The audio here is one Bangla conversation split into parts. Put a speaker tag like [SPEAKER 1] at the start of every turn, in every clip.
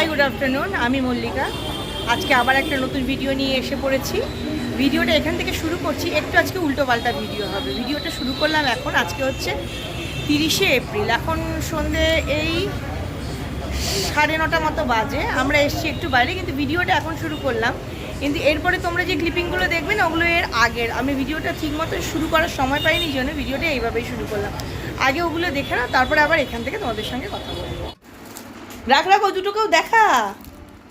[SPEAKER 1] গুড আফটারনুন, আমি মল্লিকা। আজকে আবার একটা নতুন ভিডিও নিয়ে এসে পড়েছি। ভিডিওটা এখান থেকে শুরু করছি, একটু আজকে উল্টো পাল্টা ভিডিও হবে। ভিডিওটা শুরু করলাম এখন, আজকে হচ্ছে 30শে এপ্রিল, এখন সন্ধে এই 9:30 মতো বাজে। আমরা এসছি একটু বাইরে, কিন্তু ভিডিওটা এখন শুরু করলাম। কিন্তু এরপরে তোমরা যে ক্লিপিংগুলো দেখবে না, ওগুলো এর আগের। আমি ভিডিওটা ঠিক মতো শুরু করার সময় পাইনি, জন্য ভিডিওটা এইভাবেই শুরু করলাম। আগে ওগুলো দেখে না, তারপরে আবার এখান থেকে তোমাদের সঙ্গে কথা বলবো। রাখ রাখ, ও দুটোকেও দেখা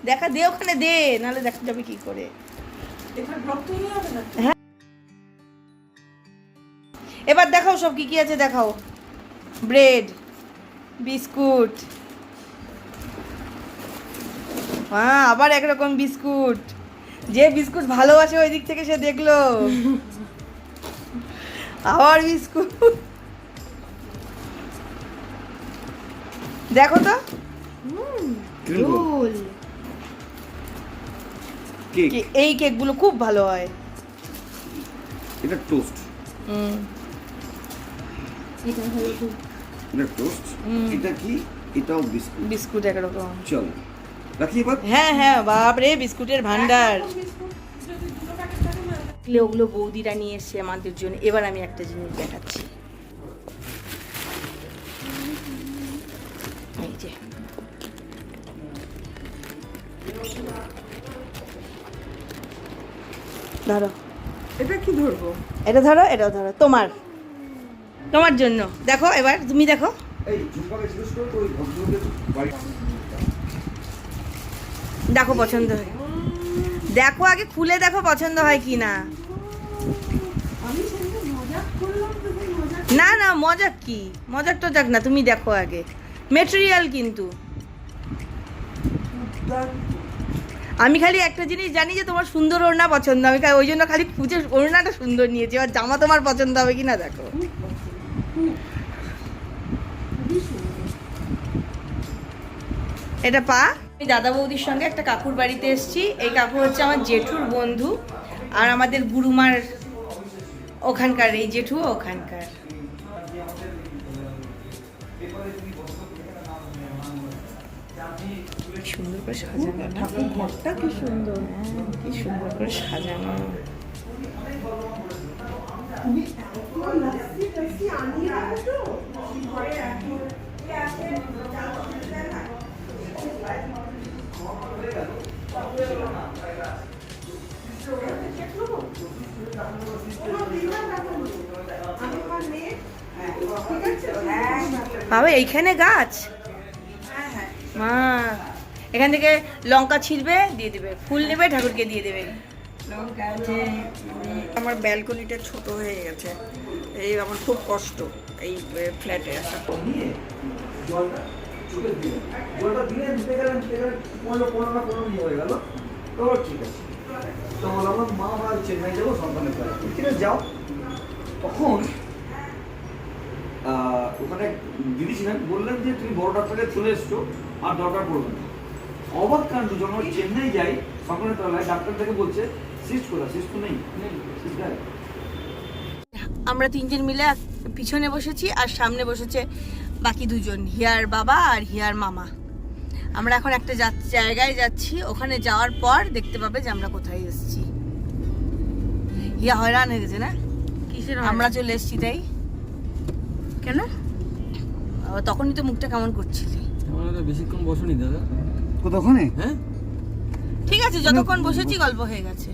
[SPEAKER 1] দেখা দে, ওখানে দে, নাহলে দেখা যাবে কি করে। হ্যাঁ, এবার দেখাও সব কি কি আছে, দেখাও। ব্রেড, বিস্কুট, হ্যাঁ আবার একরকম বিস্কুট। যে বিস্কুট ভালোবাসে ওই দিক থেকে সে দেখলো। আবার বিস্কুট, দেখো তো। এই কেকগুলো খুব ভালো হয়।
[SPEAKER 2] এটা টোস্ট, এটা টোস্ট, এটা কি? এটাও বিস্কুট।
[SPEAKER 1] বিস্কুট একরকম।
[SPEAKER 2] চল রাখি এবার।
[SPEAKER 1] হ্যাঁ হ্যাঁ, বাপরে বিস্কুটের ভান্ডার। ওগুলো বৌদিরা নিয়ে এসছে আমাদের জন্য। এবার আমি একটা জিনিস দেখাচ্ছি, এই যে ধরো।
[SPEAKER 3] এটা কি ধরবো?
[SPEAKER 1] এটা ধরো, এটাও ধরো, তোমার তোমার জন্য। দেখো এবার তুমি দেখো।
[SPEAKER 2] এই ঝুমকাকে জিজ্ঞেস করো তো ওই ভদ্রলোকের বাড়ি।
[SPEAKER 1] দেখো পছন্দ হয়, দেখো আগে খুলে দেখো পছন্দ হয় কি না।
[SPEAKER 3] আমি সেদিন মজাক করলাম, তুমি মজাক।
[SPEAKER 1] না না, মজাক কি, মজাক তো যাক না, তুমি দেখো আগে। মেটেরিয়াল কিন্তু আমি খালি একটা জিনিস জানি যে তোমার সুন্দর ওড়না পছন্দ, আমি ওই জন্য খালি খুঁজে ওড়নাটা সুন্দর নিয়েছি। এবার জামা তোমার পছন্দ হবে কিনা দেখো। এটা পা। আমি দাদা বৌদির সঙ্গে একটা কাকুর বাড়িতে এসেছি। এই কাকু হচ্ছে আমার জেঠুর বন্ধু, আর আমাদের গুরুমার ওখানকার, এই জেঠু ওখানকার। সুন্দর করে সাজানো, ঠাকুর ঘরটা কি সুন্দর, কি সুন্দর করে সাজানো। বাবা এইখানে গাছ, মা এখান থেকে লঙ্কা ছিঁড়বে দিয়ে দেবে, ফুল নেবে ঠাকুরকে দিয়ে দেবে।
[SPEAKER 3] আমার ব্যালকনিটা ছোট হয়ে গেছে, এই আমার খুব কষ্ট এই ফ্ল্যাটে আসা।
[SPEAKER 2] জলটা চোখে দিলেন, জলটা দিলেন, দিতে গেলেন, কোনো নিয়ে হয়ে গেল। তো ঠিক আছে, তো বললাম মা ভাই চেন্নাই যাবো সন্তানের কাছে, ঠিক আছে যাও। তখন ওখানে দিদি ছিলেন, বললেন যে তুমি বড় ডাক্তারে চলে এসছো, আর দরকার পড়বে না। অবাক কাণ্ড, যখন চেন্নাই যাই সন্তানের তলায়, ডাক্তার থেকে বলছে সিস্ট কোথায়? সিস্ট তো নেই।
[SPEAKER 1] আমরা তিনজন মিলে পিছনে বসেছি, আর সামনে বসেছে বাকি দুজন, হিয়ার বাবা আর হিয়ার মামা। আমরা এখন একটা জায়গায় যাচ্ছি, ওখানে যাওয়ার পর দেখতে পাবে যে আমরা কোথায় এসেছি। হিয়া হয়রান হয়ে গেছে না, কিসের আমরা চলে এসেছি তাই। কেন তখনই তো মুখটা কেমন করছিলি?
[SPEAKER 4] বেশিক্ষণ বসনি দাদা।
[SPEAKER 2] কোথাওখানে?
[SPEAKER 4] হ্যাঁ
[SPEAKER 1] ঠিক আছে, যতক্ষণ বসেছি গল্প হয়ে গেছে।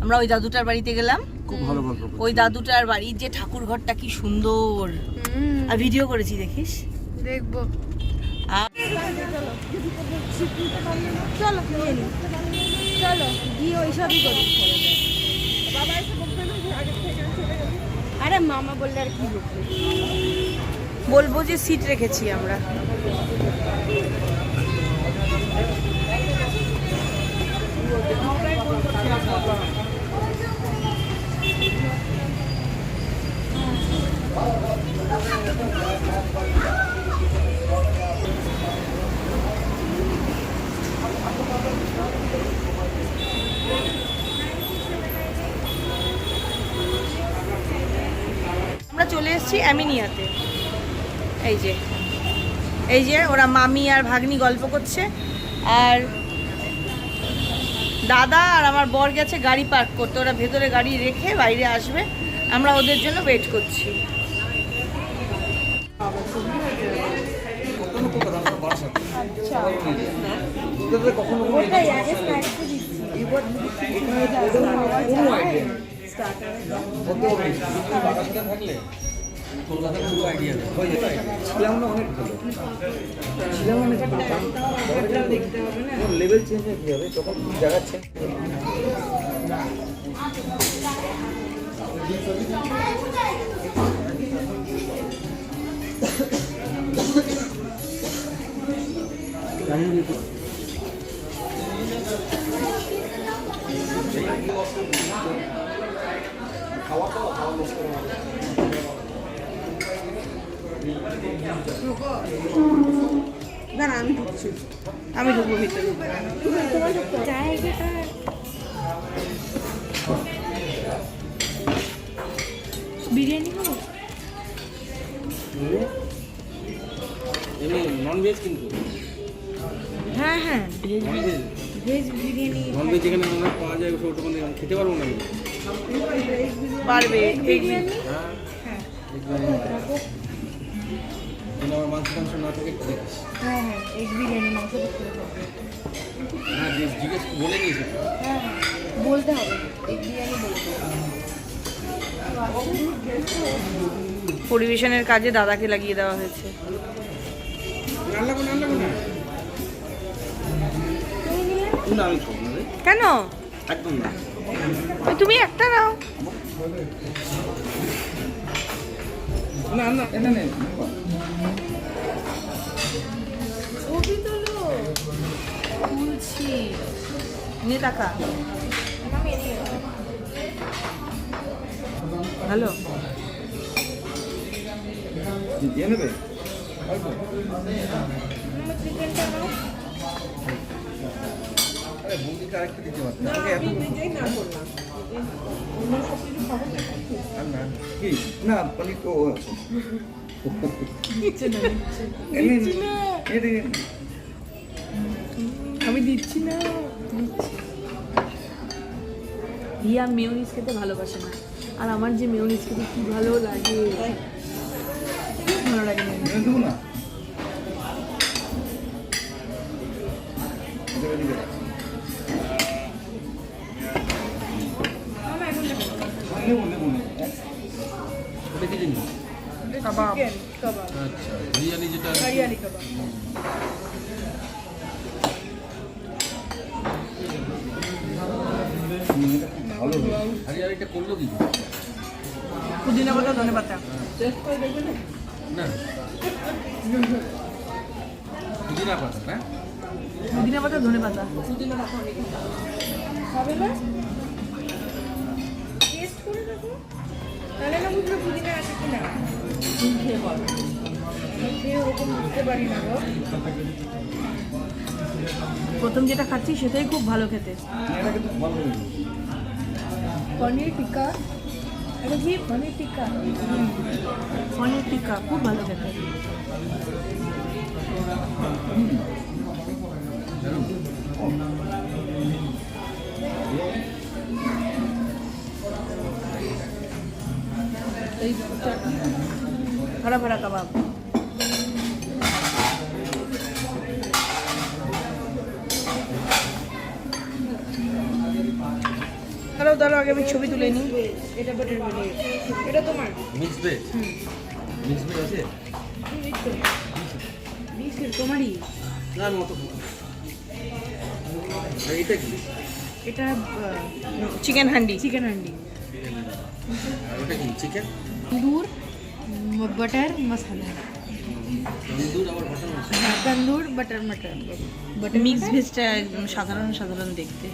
[SPEAKER 1] আমরা ওই দাদুটার বাড়িতে গেলাম,
[SPEAKER 2] খুব ভালো গল্প।
[SPEAKER 1] ওই দাদুটার বাড়ির যে ঠাকুর ঘরটা কি সুন্দর, আর ভিডিও করেছি, দেখিস।
[SPEAKER 3] দেখবো।
[SPEAKER 1] চলো চলো গিয়ে ওইসবই করি।
[SPEAKER 3] আরে মামা বললে আর কি বলবে?
[SPEAKER 1] বলবো যে সিট রেখেছি আমরা। আমরা চলে এসেছি অ্যামিনিয়াতে। এই যে ওরা মামি আর ভাগ্নি গল্প করছে, আর দাদা আর আমার বর গেছে গাড়ি পার্ক করতে, ওরা ভেতরে গাড়ি রেখে বাইরে আসবে, আমরা ওদের জন্য ওয়েট করছি।
[SPEAKER 2] কখনো
[SPEAKER 4] থাকলে কলকাতার পুরো আইডিয়া
[SPEAKER 2] ছিলাম না, অনেক ভালো ছিলাম, অনেক ভালো। লেভেল চেঞ্জ হয়ে কি হবে তখন জায়গা চেঞ্জ
[SPEAKER 1] আমি ঢুকবো ভিতরে। বিরিয়ানি খাবো?
[SPEAKER 4] এমনি নন ভেজ কিন্তু
[SPEAKER 1] হ্যাঁ হ্যাঁ,
[SPEAKER 4] non veg
[SPEAKER 1] veg biryani
[SPEAKER 4] non veg যেখানে আমরা পাওয়া যায় ওটা মানে খেতে পারবো না আমি।
[SPEAKER 1] পারবে।
[SPEAKER 4] হ্যাঁ এগ বিরিয়ানি আমার মাংস টাংস না থাকে একটু দেখিস।
[SPEAKER 1] হ্যাঁ হ্যাঁ, এগ বিরিয়ানি মাংস
[SPEAKER 4] হ্যাঁ জিজ্ঞেস বলে নিয়েছি তো।
[SPEAKER 1] হ্যাঁ হ্যাঁ, বলতে হবে এগ বিরিয়ানি বলতে। পরিবেশনের কাজে দাদাকে লাগিয়ে দেওয়া হয়েছে।
[SPEAKER 4] না আমি খাবো না রে,
[SPEAKER 1] কেন?
[SPEAKER 4] একদম না।
[SPEAKER 1] তুমি একটা নাও।
[SPEAKER 4] না না
[SPEAKER 2] এটা নেই।
[SPEAKER 1] ছবি তোলো, তুলছি। নিয়ে টাকা হ্যালো,
[SPEAKER 2] দিয়ে নেবে
[SPEAKER 4] আরে বৌদিকে আরেকটা দিতে পারতাম আমাকে এত আর না
[SPEAKER 2] কি না পনির তো আছে
[SPEAKER 1] আমি দিচ্ছি না। রিয়া মেয়োনিজ খেতে ভালোবাসে না, আর আমার যে মেয়োনিজ খেতে কি ভালো লাগে, ভালো লাগে না।
[SPEAKER 2] দেবো না নেবো নেবো
[SPEAKER 4] ওটা কি জিনিস?
[SPEAKER 1] কাবাব
[SPEAKER 4] আচ্ছা বিরিয়ানি যেটা
[SPEAKER 1] হরিয়ালি কাবাব।
[SPEAKER 2] ভালো
[SPEAKER 4] হরিয়ানিটা করলো কি
[SPEAKER 1] পুদিনা পাতা, ধনে পাতা।
[SPEAKER 4] না পুদিনা পাতা না
[SPEAKER 1] পুদিনা পাতা, ধনে পাতা।
[SPEAKER 3] হবে না টেস্ট করে দেখো, তাহলে না বুঝবে পুদিনা আছে কিনা।
[SPEAKER 1] খেয়ে বল।
[SPEAKER 3] খেয়ে ওরকম বুঝতে পারি না গো।
[SPEAKER 1] প্রথম যেটা খাচ্ছি সেটাই খুব ভালো খেতে।
[SPEAKER 2] এটা কিন্তু ভালো লাগে
[SPEAKER 1] পনির টিক্কা, এটা কি পনির টিক্কা? পনির টিক্কা খুব ভালো খেতে। हरा भरा कबाब। দাঁড়াও দাঁড়াও, আগে আমি ছবি তুলে নিই।
[SPEAKER 3] এটা বাটার মিল্ক, এটা তোমার
[SPEAKER 4] মিক্স ভেজ মিক্স ভেজ আছে
[SPEAKER 3] মিক্স তোমারই।
[SPEAKER 4] না আমি অত খাবো না। আর এটা কি
[SPEAKER 3] এটা
[SPEAKER 1] চিকেন হান্ডি।
[SPEAKER 3] চিকেন হান্ডি,
[SPEAKER 4] আর ওটা কি চিকেন
[SPEAKER 3] तंदूर बटर मसाला,
[SPEAKER 4] তন্দুর আবার বাটার মশলা
[SPEAKER 3] तंदूर बटर मटर बटर
[SPEAKER 1] মিক্স ভেজটা একদম সাধারণ সাধারণ দেখতে।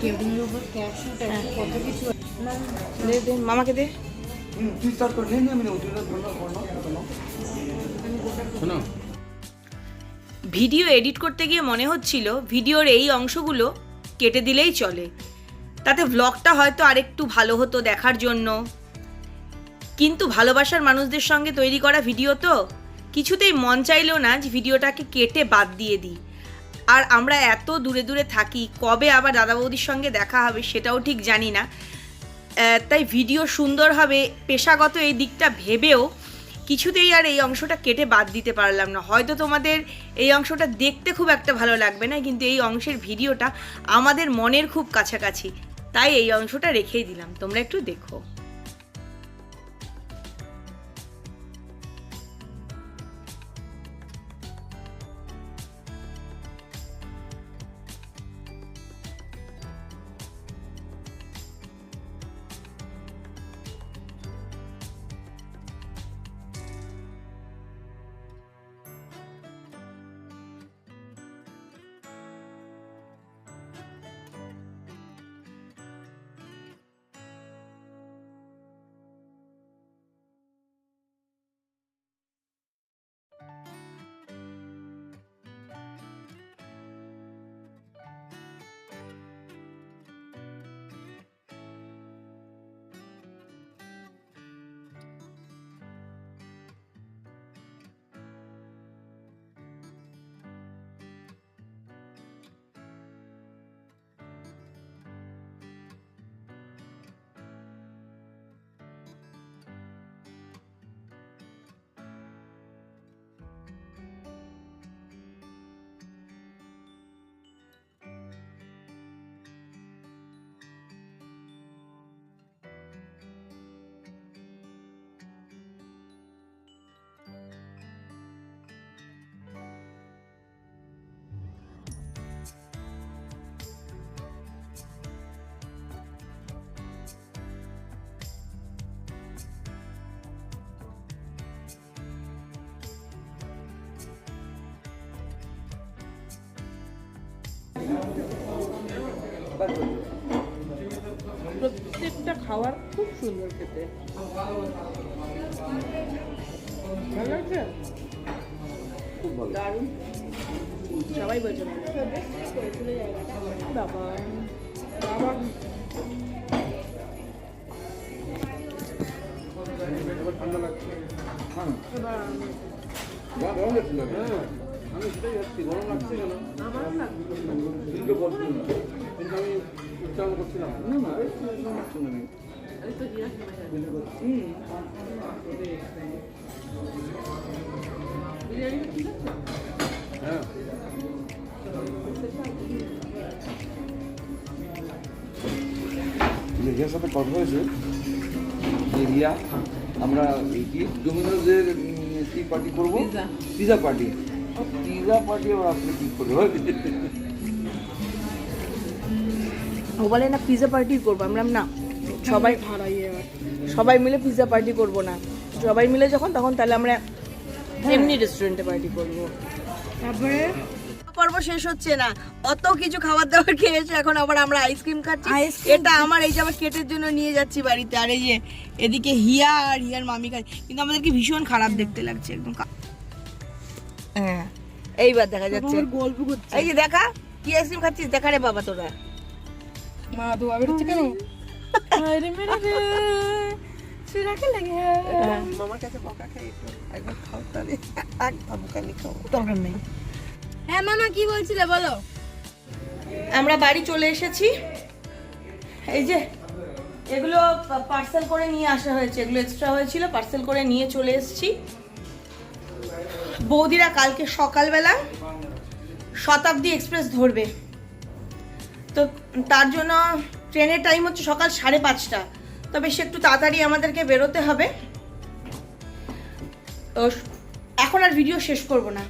[SPEAKER 3] টেবিলের উপর ক্যাশু কত কিছু।
[SPEAKER 1] দে দে মামাকে দে।
[SPEAKER 2] তুই স্টার্ট করে নিয়ে আমি ওটা
[SPEAKER 4] শোনো
[SPEAKER 1] ভিডিও এডিট করতে গিয়ে মনে হচ্ছিল ভিডিওর এই অংশগুলো কেটে দিলেই চলে, তাতে ভ্লগটা হয়তো আরেকটু ভালো হতো দেখার জন্য। কিন্তু ভালোবাসার মানুষদের সঙ্গে তৈরি করা ভিডিও তো, কিছুতেই মন চাইলো না যে ভিডিওটাকে কেটে বাদ দিয়ে দিই। আর আমরা এত দূরে দূরে থাকি, কবে আবার দাদা বৌদির সঙ্গে দেখা হবে সেটাও ঠিক জানি না। তাই ভিডিও সুন্দর হবে পেশাগত এই দিকটা ভেবেও কিছুতেই আর এই অংশটা কেটে বাদ দিতে পারলাম না। হয়তো তোমাদের এই অংশটা দেখতে খুব একটা ভালো লাগবে না, কিন্তু এই অংশের ভিডিওটা আমাদের মনের খুব কাছাকাছি, তাই এই অংশটা রেখেই দিলাম, তোমরা একটু দেখো।
[SPEAKER 3] প্রত্যেকটা খাবার খুব সুন্দর খেতে, ভালো লাগছে,
[SPEAKER 2] খুব ভালো।
[SPEAKER 3] দারুণ। সবাই বলছে বাবা বাবা
[SPEAKER 4] ঠান্ডা লাগছে।
[SPEAKER 2] হ্যাঁ
[SPEAKER 4] গরম লাগছে না? আমি সেটাই যাচ্ছি, গরম লাগছে কেন? কিন্তু বলছিলাম না, কিন্তু আমি উচ্চারণ করছিলাম
[SPEAKER 2] না না এই শুনে নেই।
[SPEAKER 4] হ্যাঁ।
[SPEAKER 2] রিয়ার সাথে কথা হয়েছে যে রিয়া আমরা এই কি ডোমিনোজের কি পার্টি করবো, পিজা পার্টি। পিজা পার্টি আবার আপনি কি করবো?
[SPEAKER 1] ও বলে না পিৎজা পার্টি করবো, আমরা না সবাই সবাই মিলে পিৎজা পার্টি করব না, সবাই মিলে যখন তখন তাহলে আমরা এমনি রেস্টুরেন্টে পার্টি করবো। তারপরে পর্ব শেষ হচ্ছে না, অত কিছু খাবার দাবার খেয়েছে, এখন আবার আমরা আইসক্রিম খাচ্ছি। এটা আমার এই যে আবার কেটের জন্য নিয়ে যাচ্ছি বাড়িতে, আর এই যে এদিকে হিয়া আর হিয়ার মামি খাচ্ছে, কিন্তু আমাদেরকে ভীষণ খারাপ দেখতে লাগছে একদম। হ্যাঁ এইবার দেখা যাচ্ছে গল্প করছে, এই যে দেখা কি আইসক্রিম খাচ্ছিস, দেখা রে বাবা তোরা। মা ধোয়া বেরোচ্ছে কেন?
[SPEAKER 3] মামার কাছে বকা খাই, একবার খাও তাহলে একদম খালি খাও,
[SPEAKER 1] দরকার নেই।
[SPEAKER 5] হ্যাঁ মামা কি বলছিলে বলো।
[SPEAKER 1] আমরা বাড়ি চলে এসেছি, এই যে এগুলো পার্সেল করে নিয়ে আসা হয়েছে, এগুলো এক্সট্রা হয়েছিল, পার্সেল করে নিয়ে চলে এসেছি। বৌদিরা কালকে সকালবেলা শতাব্দী এক্সপ্রেস ধরবে, তো তার জন্য ট্রেনের টাইম হচ্ছে সকাল 5:30, তবে সে একটু তাড়াতাড়ি আমাদেরকে বেরোতে হবে। তো এখন আর ভিডিও শেষ করব না,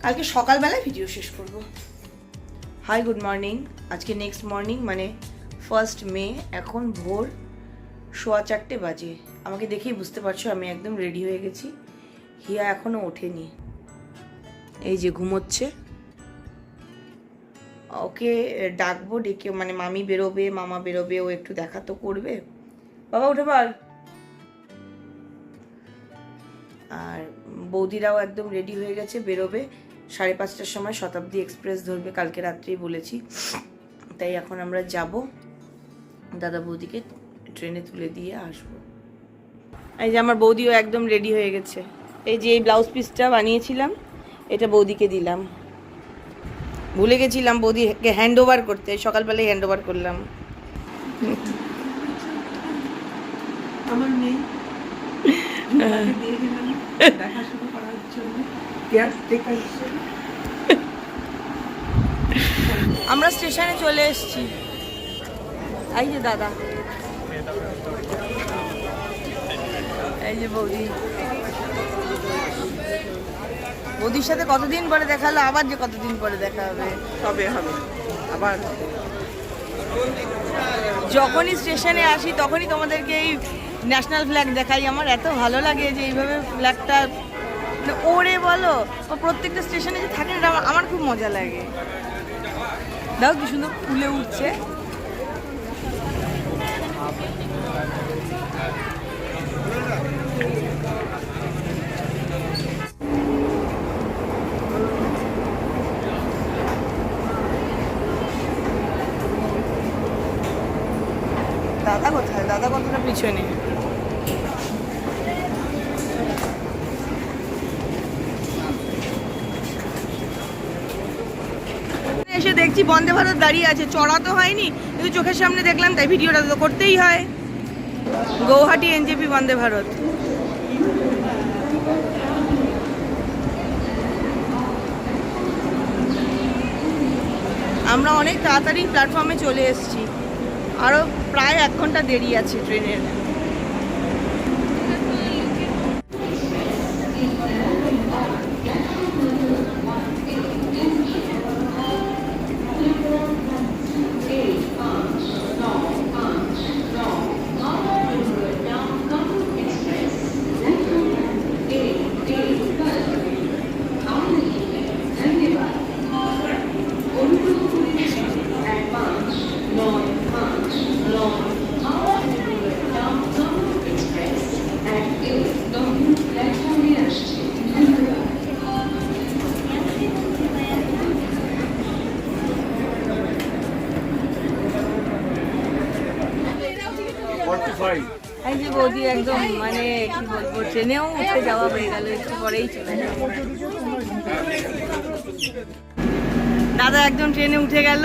[SPEAKER 1] কালকে সকালবেলায় ভিডিও শেষ করব। হাই গুড মর্নিং, আজকে নেক্সট মর্নিং মানে 1 মে, এখন ভোর 4:15 বাজে। আমাকে দেখেই বুঝতে পারছো আমি একদম রেডি হয়ে গেছি। হিয়া এখনো ওঠেনি, এই যে ঘুমোচ্ছে। ওকে ডাকবো, ডেকে মানে মামি বেরোবে, মামা বেরোবে, ও একটু দেখা তো করবে। বাবা উঠে পড়। আর বৌদিরাও একদম রেডি হয়ে গেছে, বেরোবে 5:30টার সময় শতাব্দী এক্সপ্রেস ধরবে, কালকে রাত্রেই বলেছি। তাই এখন আমরা যাব, দাদা বৌদিকে ট্রেনে তুলে দিয়ে আসবো। এই যে আমার বৌদিও একদম রেডি হয়ে গেছে, এই যে এই ব্লাউজ পিসটা বানিয়েছিলাম, এটা বৌদিকে দিলাম। ভুলে গেছিলাম বৌদিকে হ্যান্ড ওভার করতে, সকালবেলায় হ্যান্ড ওভার করলাম।
[SPEAKER 3] আমার মেয়ে দিয়ে দিলাম দেখাশোনা করার জন্য, কেয়ারটেকার হিসেবে।
[SPEAKER 1] আমরা স্টেশনে চলে এসেছি। এই যে দাদা, এই যে বৌদি। বৌদির সাথে কতদিন পরে দেখা হলো, আবার যে কতদিন পরে দেখা হবে।
[SPEAKER 3] তবে হবে আবার।
[SPEAKER 1] যখনই স্টেশনে আসি তখনই তোমাদেরকে এই ন্যাশনাল ফ্ল্যাগ দেখাই। আমার এত ভালো লাগে যে এইভাবে ফ্ল্যাগটা ওরে বলো, ও প্রত্যেকটা স্টেশনে যে থাকে না, আমার খুব মজা লাগে। দাও কি সুন্দর ফুলে উঠছে। দাদা কোথায়? দাদা কতটা পিছনে। এসে দেখছি বন্দে ভারত দাঁড়িয়ে আছে, চড়া তো হয়নি কিন্তু চোখের সামনে দেখলাম, তাই ভিডিওটা তো করতেই হয়। গৌহাটি এনজেপি বন্দে ভারত। আমরা অনেক তাড়াতাড়ি প্ল্যাটফর্মে চলে এসেছি, আরও প্রায় 1 ঘন্টা দেরি আছে ট্রেনের। এই যে বৌদি একদম মানে কি বলবো, ট্রেনেও উঠে যাওয়া হয়ে গেল, একটু পরেই চলে যাবো। দাদা একদম ট্রেনে উঠে গেল।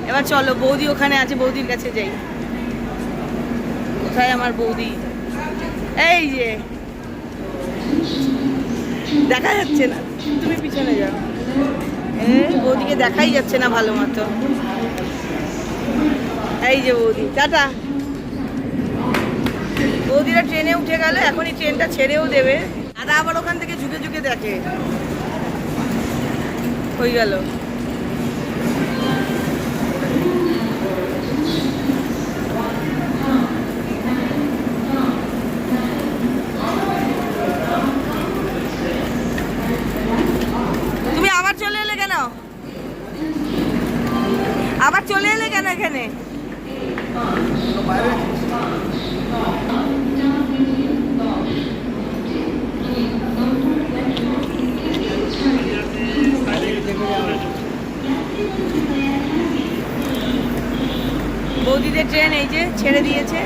[SPEAKER 1] এবার চলো, বৌদি ওখানে আছে, বৌদির কাছে যাই। কোথায় আমার বৌদি? এই যে দেখা যাচ্ছে না, তুমি পিছনে যাও। বৌদিকে দেখাই যাচ্ছে না ভালো মতো। এই যে বৌদি, টাটা। বৌদিরা ট্রেনে উঠে গেল, এখনই ট্রেনটা ছেড়েও দেবে। দাদা আবার ওখান থেকে ঝুঁকে ঝুঁকে দেখে। হয়ে গেল। তুমি আবার চলে এলে কেন? আবার চলে এলে কেন এখানে? বৌদিদের ট্রেন এই যে ছেড়ে দিয়েছে।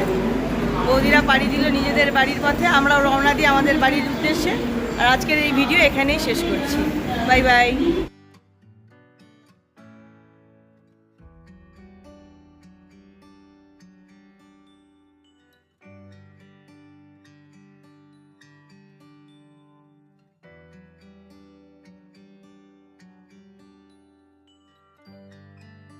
[SPEAKER 1] বৌদিরা পাড়ি দিল নিজেদের বাড়ির পথে, আমরাও রওনা দিই আমাদের বাড়ির উদ্দেশ্যে। আর আজকের এই ভিডিও এখানেই শেষ করছি। Bye bye.